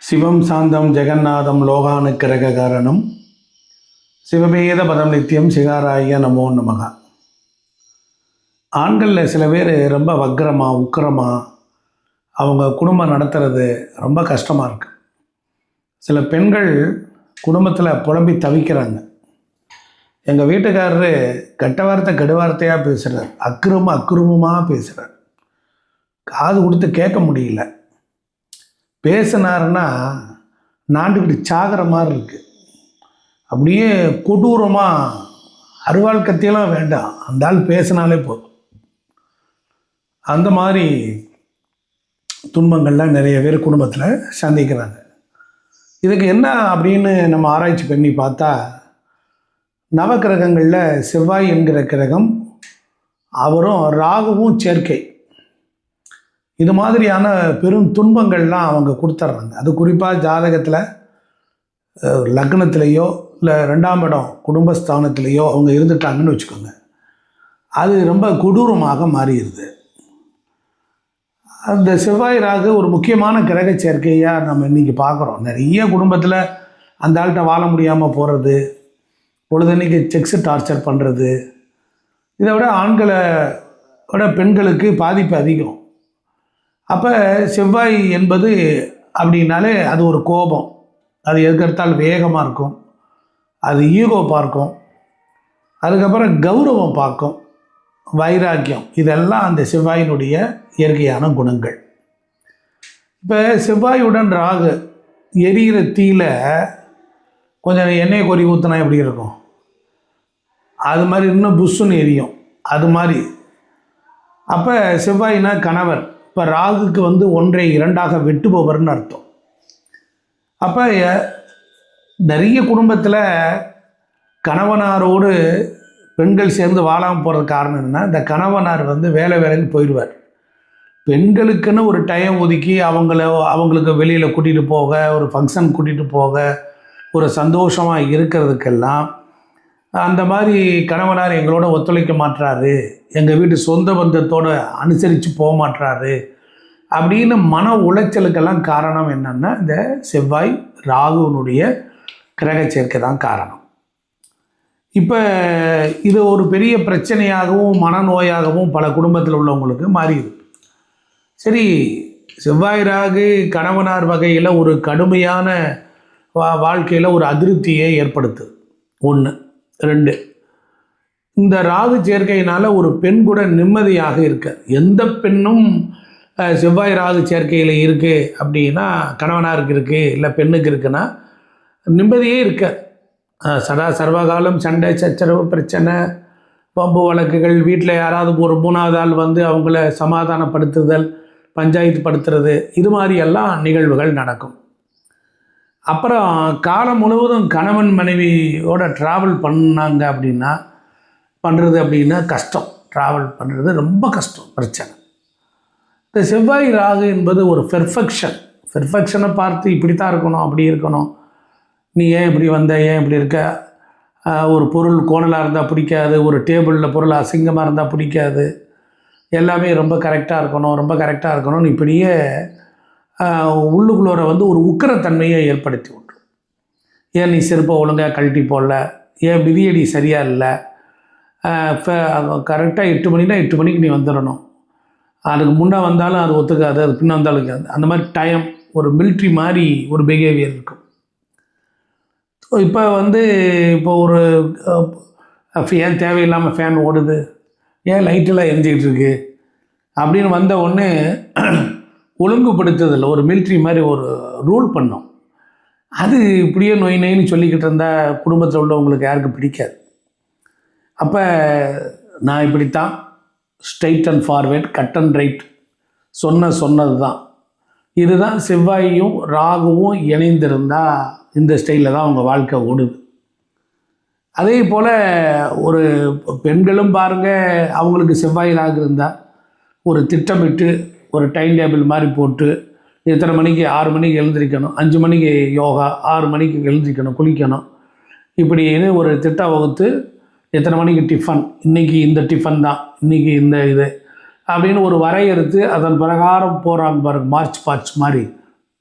சிவம் சாந்தம் ஜெகநாதம் லோகானுக்கிரக காரணம் சிவபேத பதம் நித்தியம் சிகாராய நமோ நமக. ஆண்களில் சில பேர் ரொம்ப வக்கரமாக உக்கிரமாக அவங்க குடும்பம் நடத்துறது ரொம்ப கஷ்டமாக இருக்குது. சில பெண்கள் குடும்பத்தில் புலம்பி தவிக்கிறாங்க. எங்கள் வீட்டுக்காரரு கெட்ட வார்த்தை கெடுவார்த்தையாக பேசுகிறார், அக்குரமமாக பேசுகிறார், காது கொடுத்து கேட்க முடியல. பேசினாருன்னா நாண்டுக்கிட்டு சாகிற மாதிரி இருக்குது. அப்படியே கொடூரமாக அருவாள் கத்தியெல்லாம் வேண்டாம், அந்த ஆள் பேசினாலே போதும். அந்த மாதிரி துன்பங்கள்லாம் நிறைய பேர் குடும்பத்தில் சந்திக்கிறாங்க. இதுக்கு என்ன அப்படின்னு நம்ம ஆராய்ச்சி பண்ணி பார்த்தா, நவக்கிரகங்களில் செவ்வாய் என்கிற கிரகம் அவரும் ராகுவும் சேர்க்கை, இது மாதிரியான பெரும் துன்பங்கள்லாம் அவங்க கொடுத்துட்றாங்க. அது குறிப்பாக ஜாதகத்தில் லக்னத்திலேயோ இல்லை 2ஆம் இடம் குடும்பஸ்தானத்திலேயோ அவங்க இருந்துட்டாங்கன்னு வச்சுக்கோங்க, அது ரொம்ப கொடூரமாக மாறிடுது. அந்த செவ்வாய் ராகு ஒரு முக்கியமான கிரக சேர்க்கையாக நம்ம இன்றைக்கி பார்க்குறோம். நிறைய குடும்பத்தில் அந்த ஆள்கிட்ட வாழ முடியாமல் போகிறது, பொழுதன்னைக்கு செக்ஸு டார்ச்சர் பண்ணுறது, இதை விட ஆண்களை விட பெண்களுக்கு பாதிப்பு அதிகம். அப்போ செவ்வாய் என்பது அப்படின்னாலே அது ஒரு கோபம், அது எதுக்கெடுத்தால் வேகமாக இருக்கும், அது ஈகோ பார்க்கும், அதுக்கப்புறம் கௌரவம் பார்க்கும், வைராக்கியம், இதெல்லாம் அந்த செவ்வாயினுடைய இயற்கையான குணங்கள். இப்போ செவ்வாயுடன் ராகு எரிகிற தீயில கொஞ்சம் எண்ணெய் கொறி ஊற்றினா எப்படி இருக்கும், அது மாதிரி இன்னும் புஷ்ஷுன்னு எரியும், அது மாதிரி. அப்போ செவ்வாயினா கணவர், இப்போ ராகுக்கு 1 2 வெட்டுபவர்னு அர்த்தம். அப்போ நிறைய குடும்பத்தில் கணவனாரோடு பெண்கள் சேர்ந்து வாழாமல் போகிறது காரணம் என்னென்னா, இந்த கணவனார் வேலைன்னு போயிடுவார். பெண்களுக்குன்னு ஒரு டைம் ஒதுக்கி அவங்களுக்கு வெளியில் கூட்டிகிட்டு போக, ஒரு ஃபங்க்ஷன் கூட்டிகிட்டு போக, ஒரு சந்தோஷமாக இருக்கிறதுக்கெல்லாம் அந்த மாதிரி கணவனார் எங்களோட ஒத்துழைக்க மாட்டுறாரு, எங்கள் வீட்டு சொந்த பந்தத்தோடு அனுசரித்து போக மாட்டுறாரு அப்படின்னு மன உளைச்சலுக்கெல்லாம் காரணம் என்னென்னா, இந்த செவ்வாய் ராகுனுடைய கிரக சேர்க்கை தான் காரணம். இப்போ இது ஒரு பெரிய பிரச்சனையாகவும் மனநோயாகவும் பல குடும்பத்தில் உள்ளவங்களுக்கு மாறிடுது. சரி, செவ்வாய் ராகு கணவனார் வகையில் ஒரு கடுமையான வாழ்க்கையில் ஒரு அதிருப்தியை ஏற்படுத்துது. 1 2, இந்த ராகு சேர்க்கையினால் ஒரு பெண் கூட நிம்மதியாக இருக்க, எந்த பெண்ணும் செவ்வாய் ராகு சேர்க்கையில் இருக்குது அப்படின்னா, கணவனாருக்கு இருக்குது இல்லை பெண்ணுக்கு இருக்குன்னா நிம்மதியே இருக்க. சர்வகாலம் சண்டை சச்சரவு பிரச்சனை பம்பு வழக்குகள், வீட்டில் யாராவது ஒரு 3வது ஆள் அவங்கள சமாதானப்படுத்துதல், பஞ்சாயத்து படுத்துறது, இது மாதிரியெல்லாம் நிகழ்வுகள் நடக்கும். அப்புறம் காலம் முழுவதும் கணவன் மனைவியோட ட்ராவல் பண்ணாங்க அப்படின்னா கஷ்டம். ட்ராவல் பண்ணுறது ரொம்ப கஷ்டம், பிரச்சனை. இந்த செவ்வாய் ராகு என்பது ஒரு பெர்ஃபெக்ஷனை பார்த்து இப்படித்தான் இருக்கணும், அப்படி இருக்கணும், நீ ஏன் இப்படி வந்த, ஏன் இப்படி இருக்க, ஒரு பொருள் கோணலாக இருந்தால் பிடிக்காது, ஒரு டேபிளில் பொருள் அசிங்கமாக இருந்தால் பிடிக்காது, எல்லாமே ரொம்ப கரெக்டாக இருக்கணும்னு இப்படியே உள்ளுக்குள்ளோரை ஒரு உக்கிரத்தன்மையை ஏற்படுத்தி விட்ரும். ஏன் நீ செருப்பை ஒழுங்காக கழட்டி போடல, ஏன் மிதியடி சரியாக இல்லை, கரெக்டாக 8 மணினா 8 மணிக்கு நீ வந்துடணும், அதுக்கு முன்னே வந்தாலும் அது ஒத்துக்காது, அது பின்னே வந்தாலும் அந்த மாதிரி டைம், ஒரு மிலிட்ரி மாதிரி ஒரு பிஹேவியர் இருக்கும். இப்போ ஒரு ஏன் தேவையில்லாமல் ஃபேன் ஓடுது, ஏன் லைட்டெல்லாம் எரிஞ்சிக்கிட்டு இருக்கு அப்படின்னு வந்த உடனே ஒழுங்குபடுத்துதல், ஒரு மிலிட்ரி மாதிரி ஒரு ரூல் பண்ணோம். அது இப்படியே நொயின்னு சொல்லிக்கிட்டு இருந்தால் குடும்பத்தில் உள்ளவங்களுக்கு யாருக்கும் பிடிக்காது. அப்போ நான் இப்படித்தான், straight and forward, cut and right, சொன்னது தான். இதுதான் செவ்வாயும் ராகுவும் இணைந்திருந்தால் இந்த ஸ்டைலில் தான் அவங்க வாழ்க்கை ஓடுது. அதே போல் ஒரு பெண்களும் பாருங்கள், அவங்களுக்கு செவ்வாய் ராகு இருந்தால் ஒரு திட்டமிட்டு ஒரு டைம் டேபிள் மாதிரி போட்டு, எத்தனை மணிக்கு 6 மணிக்கு எழுந்திரிக்கணும், 5 மணிக்கு யோகா, 6 மணிக்கு எழுந்திரிக்கணும், குளிக்கணும், இப்படின்னு ஒரு திட்டம் வகுத்து, எத்தனை மணிக்கு டிஃபன், இன்றைக்கி இந்த டிஃபன் தான், இன்றைக்கி இந்த இது அப்படின்னு ஒரு வரையறுத்து அதன் பிரகாரம் போகிறாங்க பாருங்க, மார்ச் மாதிரி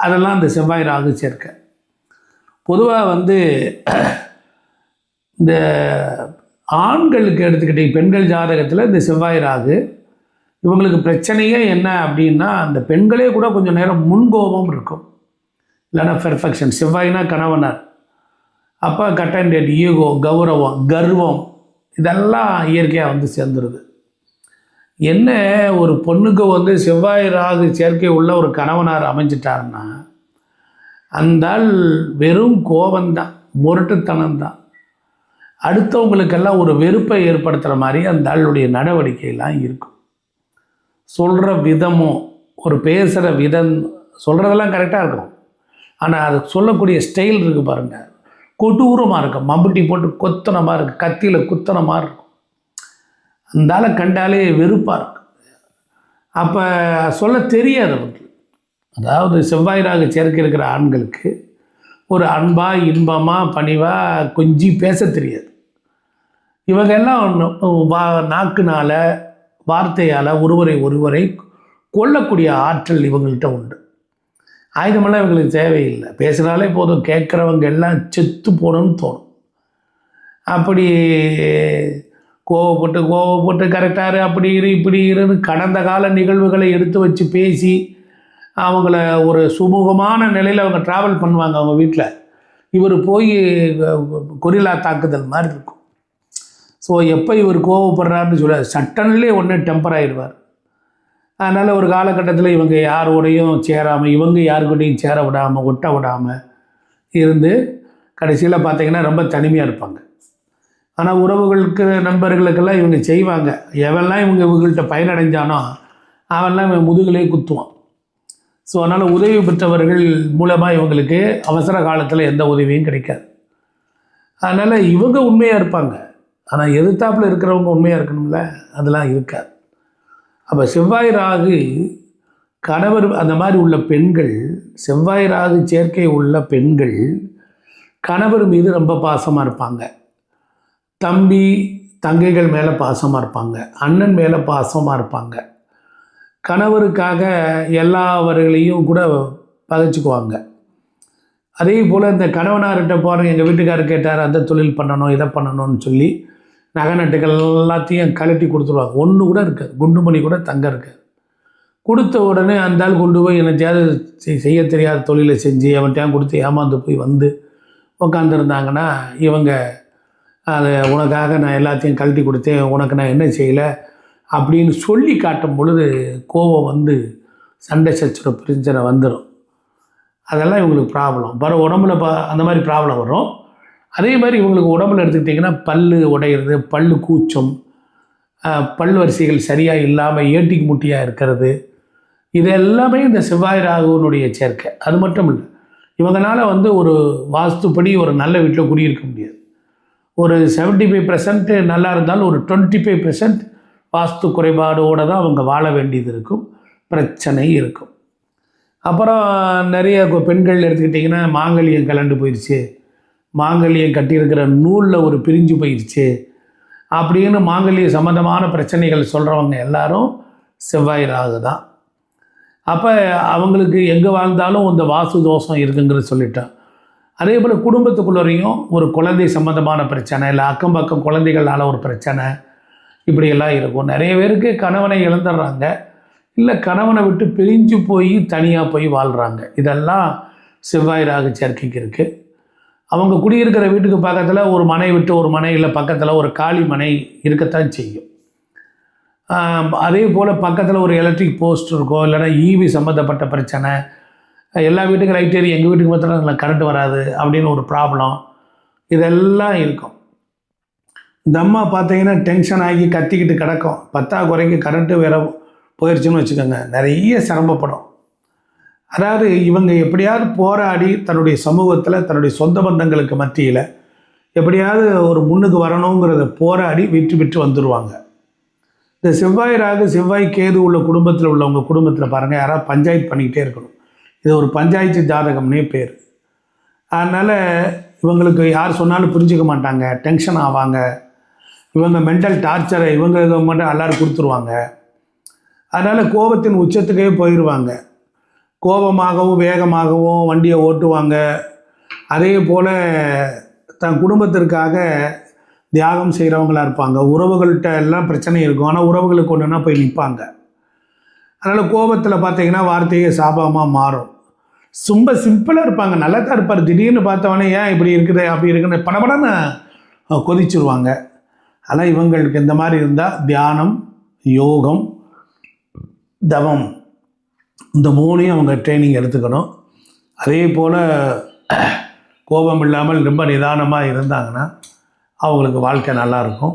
அதெல்லாம் அந்த செவ்வாய் ராகு சேர்க்கை. பொதுவாக வந்து இந்த ஆண்களுக்கு எடுத்துக்கிட்டீங்க, பெண்கள் ஜாதகத்தில் இந்த செவ்வாய் ராகு இவங்களுக்கு பிரச்சனையே என்ன அப்படின்னா, அந்த பெண்களே கூட கொஞ்சம் நேரம் முன்கோபம் இருக்கும், இல்லைன்னா பெர்ஃபெக்ஷன். செவ்வாய்னா கணவனார், அப்போ கட் அண்ட் டேட், ஈகோ, கௌரவம், கர்வம், இதெல்லாம் இயற்கையாக வந்து சேர்ந்துருது. என்ன ஒரு பொண்ணுக்கு வந்து செவ்வாய் ராகு சேர்க்கை உள்ள ஒரு கணவனார் அமைஞ்சிட்டாருன்னா, அந்த ஆள் வெறும் கோபந்தான், முரட்டுத்தனம் தான். அடுத்தவங்களுக்கெல்லாம் ஒரு வெறுப்பை ஏற்படுத்துகிற மாதிரி அந்த ஆளுடைய நடவடிக்கையெல்லாம் இருக்கும். சொல்கிற விதமும், ஒரு பேசுகிற விதம், சொல்கிறதெல்லாம் கரெக்டாக இருக்கும், ஆனால் அது சொல்லக்கூடிய ஸ்டைல் இருக்குது பாருங்கள், கொடூரமாக இருக்கும். மம்பட்டி போட்டு கொத்தன மாதிரி இருக்குது, கத்தியில் குத்தன மாதிரி இருக்கும். அந்த ஆளை கண்டாலே வெறுப்பாக இருக்கும். அப்போ சொல்ல தெரியாது அவங்களுக்கு. அதாவது செவ்வாய் ராகு சேர்க்கை இருக்கிற ஆண்களுக்கு ஒரு அன்பாக, இன்பமாக, பணிவாக கொஞ்சி பேச தெரியாது. இவங்க எல்லாம் நாக்குனால், வார்த்தையால் ஒருவரை கொல்லக்கூடிய ஆற்றல் இவங்கள்ட்ட உண்டு. ஆயுதமெல்லாம் இவங்களுக்கு தேவையில்லை, பேசுனாலே போதும், கேட்குறவங்க எல்லாம் செத்து போகணும்னு தோணும். அப்படி கோவப்பட்டு கரெக்டாக அப்படி இப்படி இருன்னு கடந்த கால நிகழ்வுகளை எடுத்து வச்சு பேசி அவங்கள ஒரு சுமூகமான நிலையில் அவங்க ட்ராவல் பண்ணுவாங்க அவங்க வீட்டில். இவர் போய் கொரில்லா தாக்குதல் மாதிரி இருக்கும். ஸோ எப்போ இவர் கோவப்படுறாருன்னு சொல்ல சட்டன்லேயே ஒன்றே டெம்பர் ஆகிடுவார். அதனால் ஒரு காலகட்டத்தில் இவங்க யாரோடையும் சேராமல், இவங்க யாருக்கிட்டையும் சேர விடாமல், ஒட்ட விடாமல் இருந்து கடைசியில் பார்த்திங்கன்னா ரொம்ப தனிமையாக இருப்பாங்க. ஆனால் உறவுகளுக்கு, நண்பர்களுக்கெல்லாம் இவங்க செய்வாங்க. எவெல்லாம் இவங்கள்ட்ட பயனடைஞ்சானோ அவெல்லாம் இவன் முதுகிலே குத்துவான். ஸோ அதனால் உதவி பெற்றவர்கள் மூலமாக இவங்களுக்கு அவசர காலத்தில் எந்த உதவியும் கிடைக்காது. அதனால் இவங்க உண்மையாக இருப்பாங்க, ஆனால் எதிர்த்தாப்பில் இருக்கிறவங்க உண்மையாக இருக்கணும்ல, அதெல்லாம் இருக்காது. அப்போ செவ்வாய் ராகு கணவர் அந்த மாதிரி உள்ள பெண்கள், செவ்வாய் ராகு சேர்க்கை உள்ள பெண்கள் கணவர் மீது ரொம்ப பாசமாக இருப்பாங்க. தம்பி தங்கைகள் மேலே பாசமாக இருப்பாங்க, அண்ணன் மேலே பாசமாக இருப்பாங்க. கணவருக்காக எல்லாவர்களையும் கூட பகைச்சிக்குவாங்க. அதே போல் இந்த கணவனார்கிட்ட போகிறேன், எங்கள் வீட்டுக்காரர் கேட்டார், அந்த தொழில் பண்ணணும், இதை பண்ணணும்னு சொல்லி நகை நட்டுகள் எல்லாத்தையும் கழட்டி கொடுத்துருவாங்க. ஒன்று கூட இருக்காது, குண்டு மணி கூட தங்க இருக்காது. கொடுத்த உடனே அந்த ஆள் கொண்டு போய் என்னத்தையாவது செய்ய தெரியாத தொழிலை செஞ்சு அவன்கிட்ட கொடுத்து ஏமாந்து போய் வந்து உட்காந்துருந்தாங்கன்னா, இவங்க அதை உனக்காக நான் எல்லாத்தையும் கழட்டி கொடுத்தேன், உனக்கு நான் என்ன செய்யலை அப்படின்னு சொல்லி காட்டும் பொழுது கோபம் வந்து சண்டை சச்சரவு பிரச்சனை வந்துடும். அதெல்லாம் இவங்களுக்கு ப்ராப்ளம் வரும். உடம்புல அந்த மாதிரி ப்ராப்ளம் வரும். அதே மாதிரி இவங்களுக்கு உடம்புல எடுத்துக்கிட்டிங்கன்னா பல் உடையிறது, பல் கூச்சம், பல் வரிசைகள் சரியாக இல்லாமல் ஏட்டிக்கு முட்டியாக இருக்கிறது, இது எல்லாமே இந்த செவ்வாய் ராகுனுடைய சேர்க்கை. அது மட்டும் இல்லை, இவங்களால வந்து ஒரு வாஸ்துப்படி ஒரு நல்ல வீட்டில் குடியிருக்க முடியாது. ஒரு 75% நல்லா இருந்தாலும் ஒரு 25% வாஸ்து குறைபாடோடு தான் அவங்க வாழ வேண்டியது இருக்கும், பிரச்சனை இருக்கும். அப்புறம் நிறைய பெண்கள் எடுத்துக்கிட்டிங்கன்னா மாங்கல்யம் கலண்டு போயிடுச்சு, மாங்கல்யம் கட்டியிருக்கிற நூலில் ஒரு பிரிஞ்சு போயிடுச்சு அப்படின்னு மாங்கல்ய சம்மந்தமான பிரச்சனைகள் சொல்கிறவங்க எல்லாரும் செவ்வாய் ராகு தான். அப்போ அவங்களுக்கு எங்கே வாழ்ந்தாலும் இந்த வாசு தோஷம் இருக்குங்கிறது சொல்லிட்டோம். அதே போல் குடும்பத்துக்குள்ளரையும் ஒரு குழந்தை சம்மந்தமான பிரச்சனை, இல்லை அக்கம் பக்கம் குழந்தைகளால் ஒரு பிரச்சனை, இப்படியெல்லாம் இருக்கும். நிறைய பேருக்கு கணவனை இழந்துடுறாங்க, இல்லை கணவனை விட்டு பிரிஞ்சு போய் தனியாக போய் வாழ்கிறாங்க. இதெல்லாம் செவ்வாய் ராகு சேர்க்கைக்கு இருக்குது. அவங்க குடியிருக்கிற வீட்டுக்கு பக்கத்தில் ஒரு மனை விட்டு ஒரு மனை, இல்லை பக்கத்தில் ஒரு காலி மனை இருக்கத்தான் செய்யும். அதே போல் பக்கத்தில் ஒரு எலக்ட்ரிக் போஸ்ட் இருக்கும், இல்லைனா ஈவி சம்மந்தப்பட்ட பிரச்சனை. எல்லா வீட்டுக்கும் ரைட் ஏறி எங்கள் வீட்டுக்கு மாத்திரம் கரண்ட் வராது அப்படின்னு ஒரு ப்ராப்ளம், இதெல்லாம் இருக்கும். இந்த அம்மா பார்த்தீங்கன்னா டென்ஷன் ஆகி கத்திக்கிட்டு கிடக்கும். 10 குறைக்கு கரண்ட்டு வேற போயிடுச்சுன்னு வச்சுக்கோங்க, நிறைய சிரமப்படும். அதாவது இவங்க எப்படியாவது போராடி தன்னுடைய சமூகத்தில், தன்னுடைய சொந்த பந்தங்களுக்கு மத்தியில் எப்படியாவது ஒரு முன்னுக்கு வரணுங்கிறத போராடி விட்டு வந்துடுவாங்க. இந்த செவ்வாய் ராகு, செவ்வாய் கேது உள்ள குடும்பத்தில் உள்ளவங்க குடும்பத்தில் பாருங்கள், யாராவது பஞ்சாயத்து பண்ணிக்கிட்டே இருக்கணும். இது ஒரு பஞ்சாயத்து ஜாதகம்னே பேர். அதனால் இவங்களுக்கு யார் சொன்னாலும் புரிஞ்சிக்க மாட்டாங்க, டென்ஷன் ஆவாங்க. இவங்க மென்டல் டார்ச்சரை இவங்க மட்டும் எல்லோரும் கொடுத்துருவாங்க. அதனால் கோபத்தின் உச்சத்துக்கே போயிடுவாங்க. கோபமாகவும் வேகமாகவும் வண்டியை ஓட்டுவாங்க. அதே போல் தன் குடும்பத்திற்காக தியாகம் செய்கிறவங்களா இருப்பாங்க. உறவுகள்கிட்ட எல்லாம் பிரச்சனை இருக்கும், ஆனால் உறவுகளுக்கு ஒன்றுனா போய் நிற்பாங்க. அதனால் கோபத்தில் பார்த்தீங்கன்னா வார்த்தையே சாபமாக மாறும். ரொம்ப சிம்பிளாக இருப்பாங்க, நல்லா தான் இருப்பார். திடீர்னு பார்த்தவொடனே ஏன் இப்படி இருக்குது அப்படி இருக்குன்னு படபடன்னு கொதிச்சிருவாங்க. ஆனால் இவங்களுக்கு இந்த மாதிரி இருந்தால் தியானம், யோகம், தவம் இந்த 3ஐயும் அவங்க ட்ரைனிங் எடுத்துக்கணும். அதே போல் கோபம் இல்லாமல் ரொம்ப நிதானமாக இருந்தாங்கன்னா அவங்களுக்கு வாழ்க்கை நல்லாயிருக்கும்.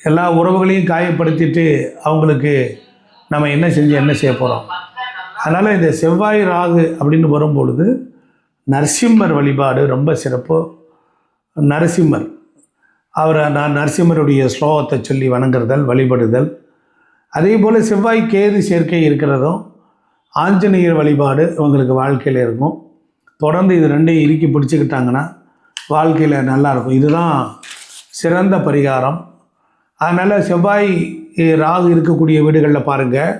எல்லா உறவுகளையும் காயப்படுத்திட்டு அவங்களுக்கு நம்ம என்ன செய்ய போகிறோம். அதனால் இந்த செவ்வாய் ராகு அப்படின்னு வரும்பொழுது நரசிம்மர் வழிபாடு ரொம்ப சிறப்பு. நரசிம்மர் நரசிம்மருடைய ஸ்லோகத்தை சொல்லி வணங்குறதல், வழிபடுதல். அதே போல் செவ்வாய் கேது சேர்க்கை இருக்கிறதும் ஆஞ்சநேயர் வழிபாடு இவங்களுக்கு வாழ்க்கையில் இருக்கும். தொடர்ந்து இது ரெண்டையும் இறுக்கி பிடிச்சிக்கிட்டாங்கன்னா வாழ்க்கையில் நல்லாயிருக்கும். இதுதான் சிறந்த பரிகாரம். அதனால் செவ்வாய் ராகு இருக்கக்கூடிய வீடுகளில் பாருங்கள்,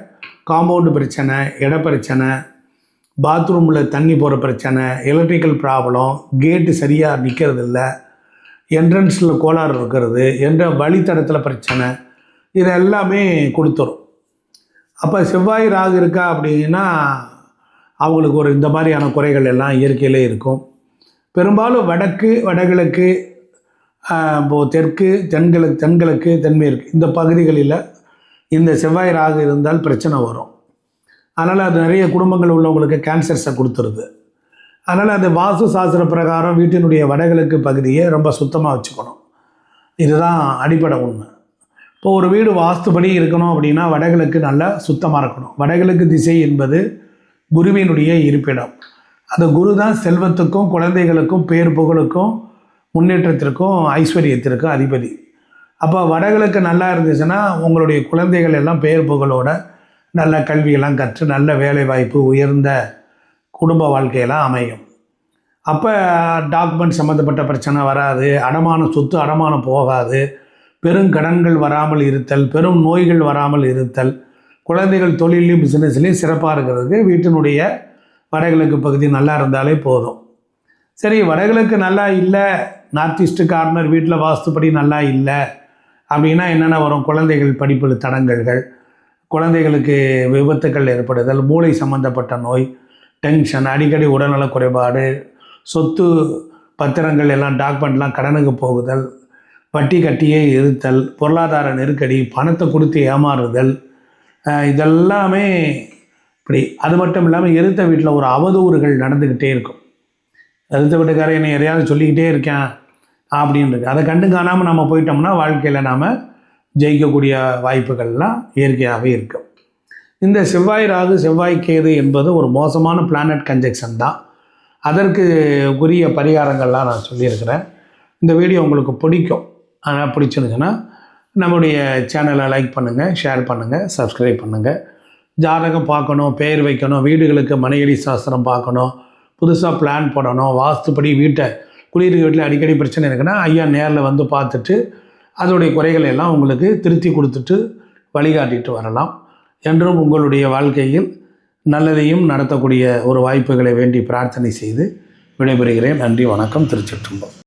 காம்பவுண்டு பிரச்சனை, இட பிரச்சனை, பாத்ரூமில் தண்ணி போகிற பிரச்சனை, எலக்ட்ரிக்கல் ப்ராப்ளம், கேட்டு சரியாக நிற்கிறதில்ல, என்ட்ரன்ஸில் கோளாறு இருக்கிறது, வழித்தடத்தில் பிரச்சனை, இது எல்லாமே கொடுத்துரும். அப்போ செவ்வாய் ராகு இருக்கா அப்படின்னா அவங்களுக்கு ஒரு இந்த மாதிரியான குறைகள் எல்லாம் இயற்கையிலே இருக்கும். பெரும்பாலும் வடக்கு, வடகிழக்கு, தெற்கு, தென்கிழக்கு, தென்மேற்கு இந்த பகுதிகளில் இந்த செவ்வாய் ராகு இருந்தால் பிரச்சனை வரும். அதனால் அது நிறைய குடும்பங்கள் உள்ளவங்களுக்கு கேன்சர்ஸை கொடுத்துருது. அதனால் அந்த வாஸ்து சாஸ்திர பிரகாரம் வீட்டினுடைய வடகிழக்கு பகுதியை ரொம்ப சுத்தமாக வச்சுக்கணும். இதுதான் அடிப்படை உண்மை. இப்போ ஒரு வீடு வாஸ்துபடி இருக்கணும் அப்படின்னா வடகிழக்கு நல்லா சுத்தமாக இருக்கணும். வடகிழக்கு திசை என்பது குருவினுடைய இருப்பிடம். அந்த குரு தான் செல்வத்துக்கும், குழந்தைகளுக்கும், பேர் புகழுக்கும், முன்னேற்றத்திற்கும், ஐஸ்வர்யத்திற்கும் அதிபதி. அப்போ வடகிழக்கு நல்லா இருந்துச்சுன்னா உங்களுடைய குழந்தைகள் எல்லாம் பேர் புகழோட நல்ல கல்வியெல்லாம் கற்று நல்ல வேலை வாய்ப்பு, உயர்ந்த குடும்ப வாழ்க்கையெல்லாம் அமையும். அப்போ டாக்குமெண்ட் சம்மந்தப்பட்ட பிரச்சனை வராது, அடமான சொத்து அடமானம் போகாது, பெருங்கடன்கள் வராமல் இருத்தல், பெரும் நோய்கள் வராமல் இருத்தல், குழந்தைகள் தொழிலையும் பிஸ்னஸ்லேயும் சிறப்பாக இருக்கிறதுக்கு வீட்டினுடைய வடகிழக்கு பகுதி நல்லா இருந்தாலே போதும். சரி, வடகிழக்கு நல்லா இல்லை, நார்த் ஈஸ்ட்டு கார்னர் வீட்டில் வாஸ்துப்படி நல்லா இல்லை அப்படின்னா என்னென்ன வரும்? குழந்தைகள் படிப்பில் தடங்கல்கள், குழந்தைகளுக்கு விபத்துக்கள் ஏற்படுதல், மூளை சம்மந்தப்பட்ட நோய், டென்ஷன், அடிக்கடி உடல்நல குறைபாடு, சொத்து பத்திரங்கள் எல்லாம் டாக்குமெண்ட்லாம் கடனுக்கு போகுதல், வட்டி கட்டியே இருத்தல், பொருளாதார நெருக்கடி, பணத்தை கொடுத்து ஏமாறுதல், இதெல்லாமே இப்படி. அது மட்டும் இல்லாமல் எதிர்த்த வீட்டில் ஒரு அவதூறுகள் நடந்துக்கிட்டே இருக்கும். எதிர்த்த வீட்டுக்காரர் என்னை எதையாவது சொல்லிக்கிட்டே இருக்கேன் அப்படின்றது, அதை கண்டு காணாமல் நம்ம போயிட்டோம்னா வாழ்க்கையில் நாம் ஜெயிக்கக்கூடிய வாய்ப்புகள்லாம் இயற்கையாகவே இருக்கும். இந்த செவ்வாய் ராகு, செவ்வாய் கேது என்பது ஒரு மோசமான பிளானட் கன்ஜெக்ஷன் தான். அதற்கு உரிய பரிகாரங்கள்லாம் நான் சொல்லியிருக்கிறேன். இந்த வீடியோ உங்களுக்கு பிடிக்கும், ஆனால் பிடிச்சிருந்துச்சுன்னா நம்முடைய சேனலை லைக் பண்ணுங்கள், ஷேர் பண்ணுங்கள், சப்ஸ்கிரைப் பண்ணுங்கள். ஜாதகம் பார்க்கணும், பெயர் வைக்கணும், வீடுகளுக்கு மனையடி சாஸ்திரம் பார்க்கணும், புதுசாக பிளான் போடணும், வாஸ்துப்படி வீட்டை குடியிருக்க வீட்டில் அடிக்கடி பிரச்சனை இருக்குன்னா ஐயா நேரில் வந்து பார்த்துட்டு அதோடைய குறைகளை எல்லாம் உங்களுக்கு திருத்தி கொடுத்துட்டு வழிகாட்டிட்டு வரலாம். என்றும் உங்களுடைய வாழ்க்கையில் நல்லதையும் நடத்தக்கூடிய ஒரு வாய்ப்புகளை வேண்டி பிரார்த்தனை செய்து விடைபெறுகிறேன். நன்றி, வணக்கம். திருச்சிற்றம்பலம்.